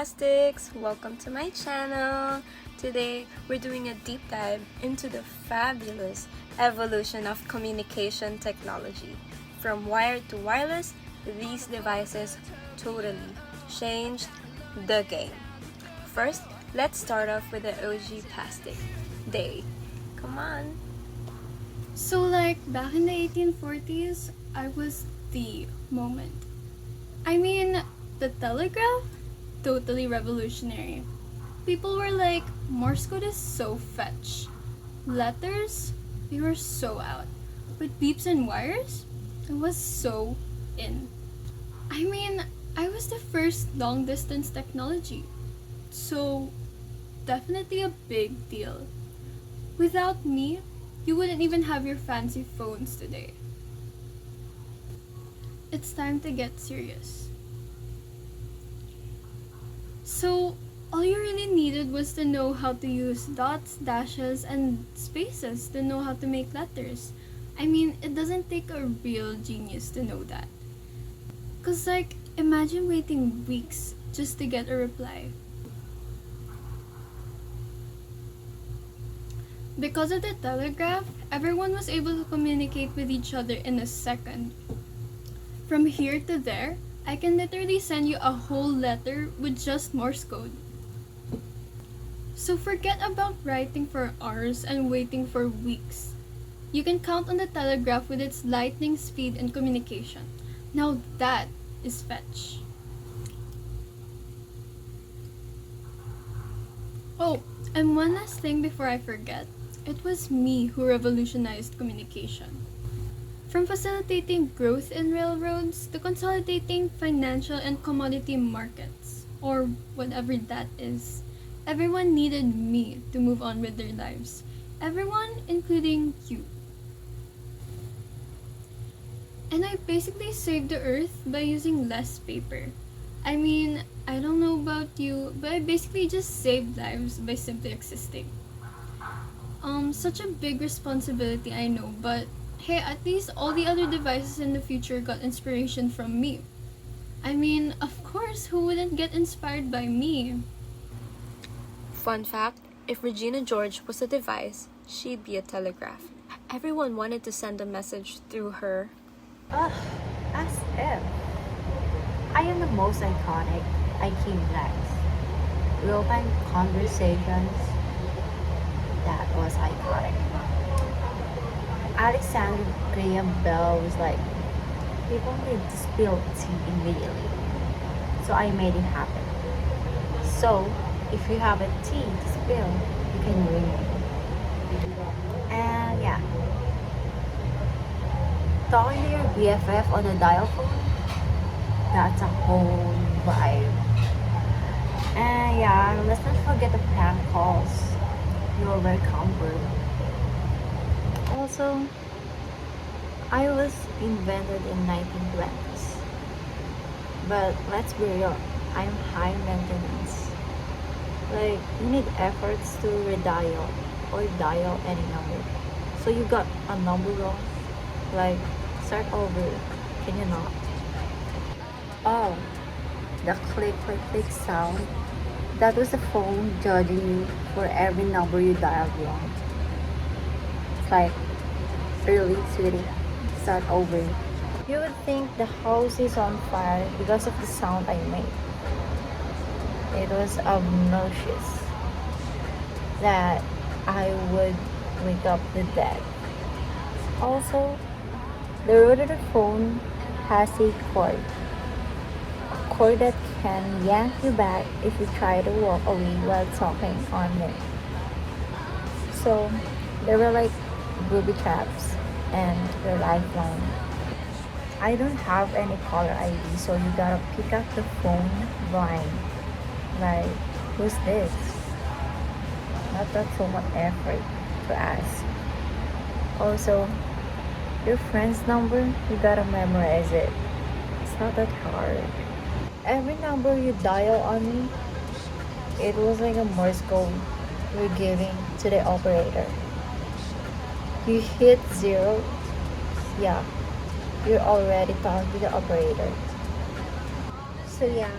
Fantastics! Welcome to my channel! Today, we're doing a deep dive into the fabulous evolution of communication technology. From wired to wireless, these devices totally changed the game. First, let's start off with the OG plastic. Day. Come on! So like back in the 1840s, I was the moment. I mean, the telegraph? Totally revolutionary. People were like, Morse code is so fetch. Letters? We were so out. But beeps and wires? It was so in. I mean, I was the first long distance technology. So, definitely a big deal. Without me, you wouldn't even have your fancy phones today. It's time to get serious. So, all you really needed was to know how to use dots, dashes, and spaces to know how to make letters. I mean, it doesn't take a real genius to know that. Cause like, imagine waiting weeks just to get a reply. Because of the telegraph, everyone was able to communicate with each other in a second. From here to there, I can literally send you a whole letter with just Morse code. So forget about writing for hours and waiting for weeks. You can count on the telegraph with its lightning speed and communication. Now that is fetch. Oh, and one last thing before I forget. It was me who revolutionized communication. From facilitating growth in railroads to consolidating financial and commodity markets, or whatever that is, everyone needed me to move on with their lives. Everyone, including you. And I basically saved the earth by using less paper. I mean, I don't know about you, but I basically just saved lives by simply existing. Such a big responsibility, I know, but hey, at least all the other devices in the future got inspiration from me. I mean, of course, who wouldn't get inspired by me? Fun fact, if Regina George was a device, she'd be a telegraph. Everyone wanted to send a message through her. Ugh, as if. I am the most iconic IQ Lex. Real-time conversations. That was iconic. Alexander Graham Bell was like, people need to spill tea immediately. So I made it happen. So, if you have a tea to spill, you can ring it. And yeah. Talking to your BFF on a dial phone, that's a whole vibe. And yeah, let's not forget the prank calls. You're welcome, bro. Also, iOS invented in 1920s. But let's be real, I'm high maintenance. Like, you need efforts to redial or dial any number. So you got a number wrong. Like, start over. Can you not? Oh, the click click click sound. That was the phone judging you for every number you dialed wrong. It's like, really, sweetie, start over. You would think the house is on fire because of the sound I made. It was obnoxious that I would wake up the dead. Also, the root of the phone has a cord that can yank you back if you try to walk away while talking on it. So, they were like booby traps and your lifeline. I don't have any caller ID, so you gotta pick up the phone blind. Like, who's this? Not that so much effort to ask. Also, your friend's number, you gotta memorize it. It's not that hard. Every number you dial on me, it was like a Morse code you're giving to the operator. You hit 0, yeah, you're already talking to the operator. So yeah,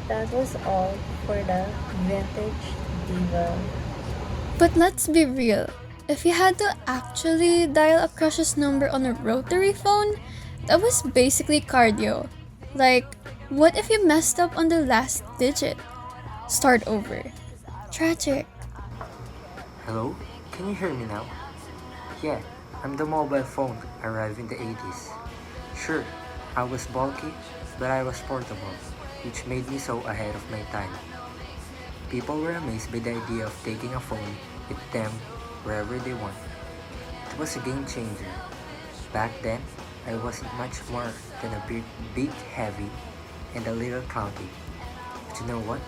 That was all for the vintage diva. But let's be real. If you had to actually dial a crush's number on a rotary phone, that was basically cardio. Like, what if you messed up on the last digit? Start over. Tragic. Hello? Can you hear me now? Yeah, I'm the mobile phone arrived in the 80s. Sure, I was bulky, but I was portable, which made me so ahead of my time. People were amazed by the idea of taking a phone with them wherever they want. It was a game changer. Back then, I wasn't much more than a big heavy, and a little clunky. But you know what?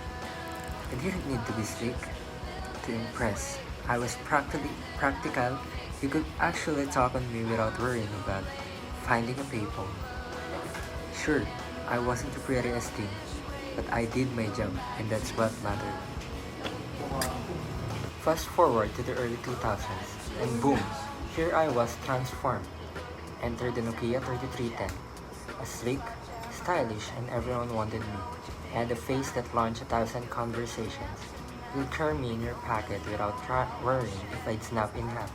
I didn't need to be slick to impress. I was practical. You could actually talk on me without worrying about finding a payphone. Sure, I wasn't the prettiest thing, but I did my job, and that's what mattered. Fast forward to the early 2000s, and boom, here I was transformed. Entered the Nokia 3310. A sleek, stylish, and everyone wanted me. I had a face that launched 1,000 conversations. You'd carry me in your pocket without worrying if I'd snap in half.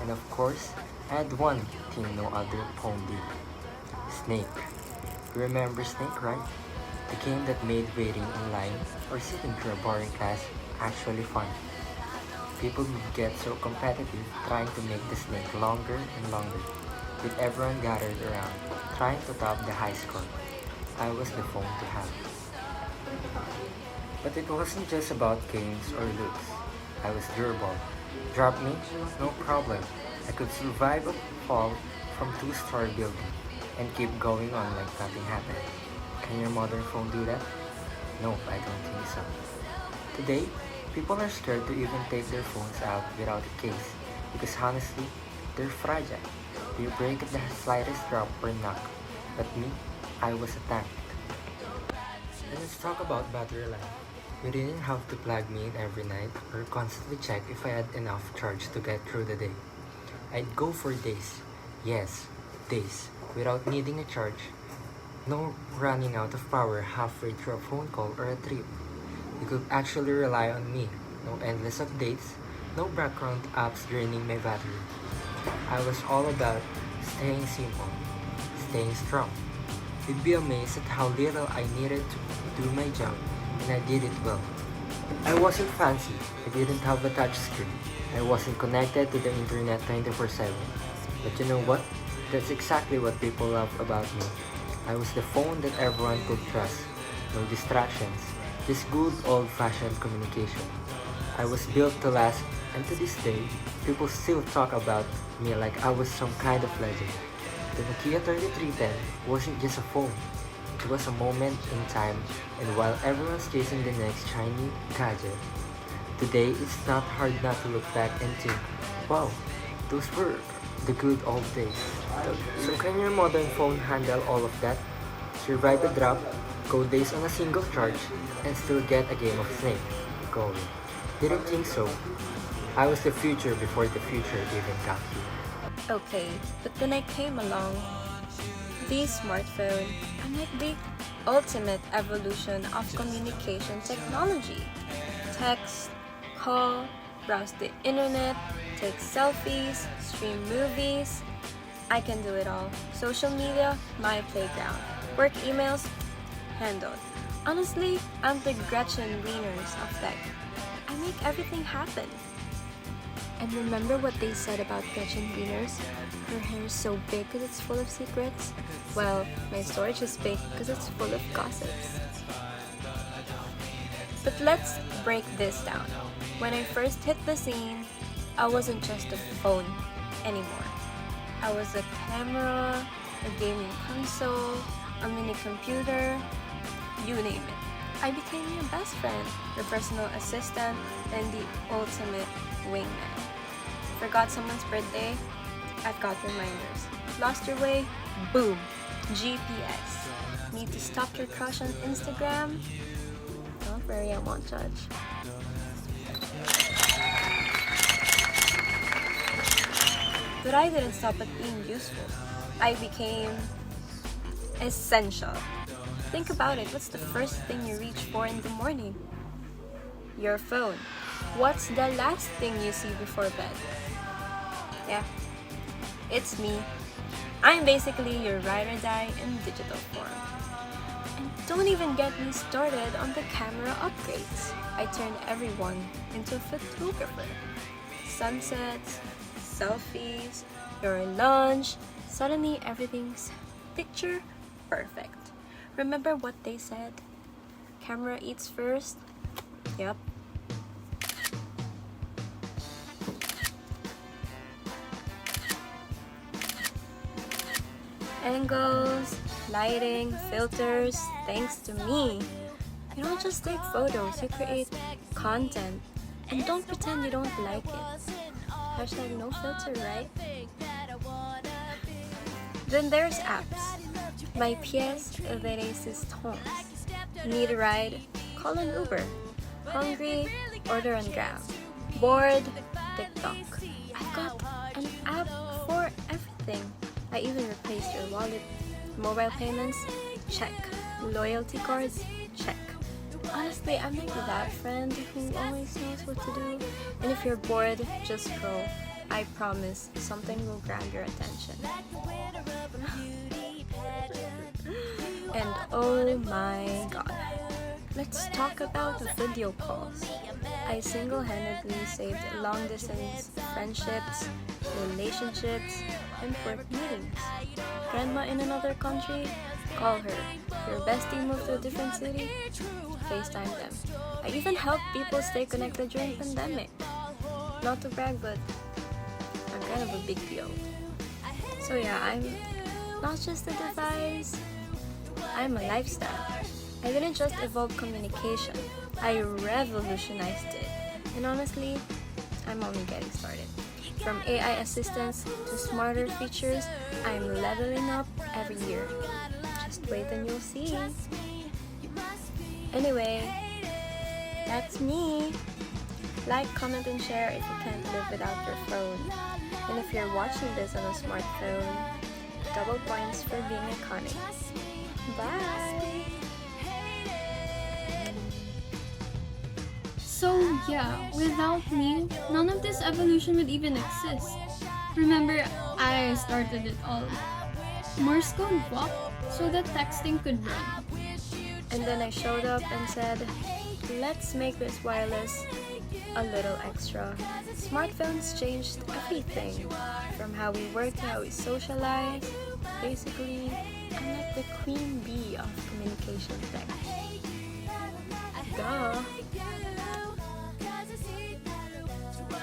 And of course, I had one thing no other phone did. Snake. You remember Snake, right? The game that made waiting in line or sitting through a boring class actually fun. People would get so competitive trying to make the snake longer and longer, with everyone gathered around, trying to top the high score. I was the phone to have. But it wasn't just about games or looks. I was durable. Drop me? No problem. I could survive a fall from two-story building and keep going on like nothing happened. Can your modern phone do that? Nope, I don't think so. Today, people are scared to even take their phones out without a case because honestly, they're fragile. They break at the slightest drop or knock. But me, I was a tank. And let's talk about battery life. You didn't have to plug me in every night or constantly check if I had enough charge to get through the day. I'd go for days, yes, days, without needing a charge. No running out of power halfway through a phone call or a trip. You could actually rely on me. No endless updates, no background apps draining my battery. I was all about staying simple, staying strong. You'd be amazed at how little I needed to do my job, and I did it well. I wasn't fancy. I didn't have a touch screen. I wasn't connected to the internet 24/7. But you know what? That's exactly what people love about me. I was the phone that everyone could trust. No distractions. Just good old-fashioned communication. I was built to last, and to this day, people still talk about me like I was some kind of legend. The Nokia 3310 wasn't just a phone. It was a moment in time, and while everyone's chasing the next shiny gadget, today it's not hard not to look back and think, wow, those were the good old days. So can your modern phone handle all of that? Survive a drop, go days on a single charge, and still get a game of Snake going? Didn't think so. I was the future before the future even got here. Okay, but then I came along. The smartphone, and like the ultimate evolution of communication technology. Text, call, browse the internet, take selfies, stream movies. I can do it all. Social media, my playground. Work emails, handled. Honestly, I'm the Gretchen Wieners of tech. I make everything happen. And remember what they said about Gretchen Wieners? Her hair is so big because it's full of secrets. Well, my storage is big because it's full of gossips. But let's break this down. When I first hit the scene, I wasn't just a phone anymore. I was a camera, a gaming console, a mini computer, you name it. I became your best friend, your personal assistant, and the ultimate wingman. Forgot someone's birthday? I've got reminders. Lost your way? Boom! GPS. Need to stalk your crush on Instagram? Don't worry, I won't judge. But I didn't stop at being useful. I became essential. Think about it. What's the first thing you reach for in the morning? Your phone. What's the last thing you see before bed? Yeah, it's me. I'm basically your ride or die in digital form. And don't even get me started on the camera upgrades. I turned everyone into a photographer. Sunsets, selfies, your lunch, suddenly everything's picture perfect. Remember what they said? Camera eats first? Yep. Angles, lighting, filters, thanks to me. You don't just take photos, you create content. And don't pretend you don't like it. Hashtag no filter, right? Then there's apps. My pièce de résistance. Need a ride? Call an Uber. Hungry? Order on Grab. Bored? TikTok. I've got an app for everything. I even replaced your wallet. Mobile payments? Check. Loyalty cards? Check. Honestly, I'm like that friend who always knows what to do. And if you're bored, just scroll. I promise something will grab your attention. And oh my god, let's talk about video calls. I single-handedly saved long-distance friendships, relationships, and work meetings. Grandma in another country? Call her. Your bestie moved to a different city? FaceTime them. I even helped people stay connected during pandemic. Not to brag, but I'm kind of a big deal. So yeah, I'm not just a device, I'm a lifestyle. I didn't just evolve communication, I revolutionized it. And honestly, I'm only getting started. From AI assistants to smarter features, I'm leveling up every year. Just wait and you'll see. Anyway, that's me. Like, comment, and share if you can't live without your phone. And if you're watching this on a smartphone, double points for being iconic. Bye! So yeah, without me, none of this evolution would even exist. Remember, I started it all. Morse code walked so that texting could run. And then I showed up and said, let's make this wireless a little extra. Smartphones changed everything, from how we work to how we socialize. Basically, I'm like the queen bee of communication tech. Duh.